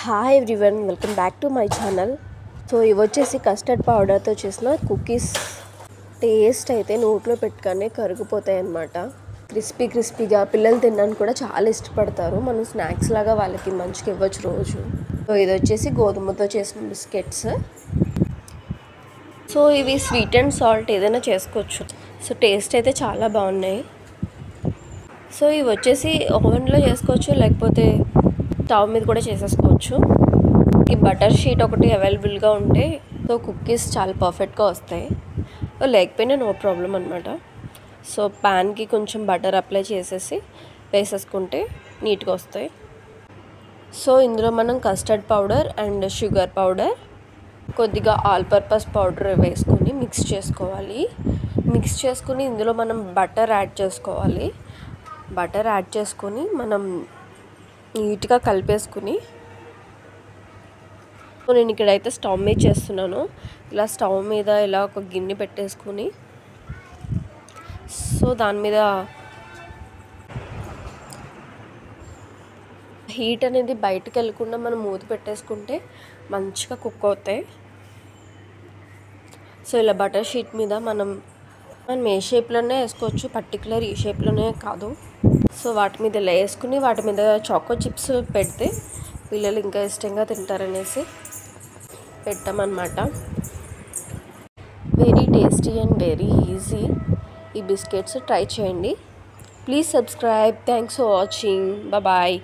Hi everyone, welcome back to my channel. So ఇవి వచ్చేసి custard పౌడర్తో చేసిన కుకీస్. టేస్ట్ అయితే నోట్లో పెట్టుకొని కరిగిపోతాయి అన్నమాట. క్రిస్పీగా పిల్లలు తినడానికి కూడా చాలా ఇష్టపడతారు. మనం స్నాక్స్ లాగా వాళ్ళకి మంచిగా ఇవ్వచ్చు రోజు. సో ఇది వచ్చేసి గోధుమతో చేసిన బిస్కెట్స్. సో ఇవి స్వీట్ అండ్ సాల్ట్ ఏదైనా చేసుకోవచ్చు. సో టేస్ట్ అయితే చాలా బాగున్నాయి. సో ఇవి వచ్చేసి ఓవెన్లో చేసుకోవచ్చు, లేకపోతే స్టవ్ మీద కూడా చేసేసుకోవచ్చు. ఈ బటర్ షీట్ ఒకటి అవైలబుల్గా ఉంటే సో కుకీస్ చాలా పర్ఫెక్ట్గా వస్తాయి. లేకపోయినా నో ప్రాబ్లం అనమాట. సో ప్యాన్కి కొంచెం బటర్ అప్లై చేసేసి వేసేసుకుంటే నీట్గా వస్తాయి. సో ఇందులో మనం custard powder and sugar powder, కొద్దిగా ఆల్ పర్పస్ పౌడర్ వేసుకొని మిక్స్ చేసుకోవాలి. మిక్స్ చేసుకుని ఇందులో మనం బటర్ యాడ్ చేసుకోవాలి. బటర్ యాడ్ చేసుకొని మనం నీట్గా కలిపేసుకుని, నేను ఇక్కడైతే స్టవ్ మీద చేస్తున్నాను. ఇలా స్టవ్ మీద ఇలా ఒక గిన్నె పెట్టేసుకుని, సో దాని మీద హీట్ అనేది బయటకు వెళ్ళకుండా మనం మూత పెట్టేసుకుంటే మంచిగా కుక్ అవుతాయి. సో ఇలా బటర్ షీట్ మీద మనం ఏ షేప్లోనే వేసుకోవచ్చు, పర్టికులర్ ఈ షేప్లోనే కాదు. సో వాటి మీద ఇలా వేసుకుని వాటి మీద చాకో చిప్స్ పెడితే పిల్లలు ఇంకా ఇష్టంగా తింటారనేసి పెట్టామన్నమాట. Very tasty and very easy. ఈ బిస్కెట్స్ ట్రై చేయండి. Please subscribe. Thanks for watching. Bye.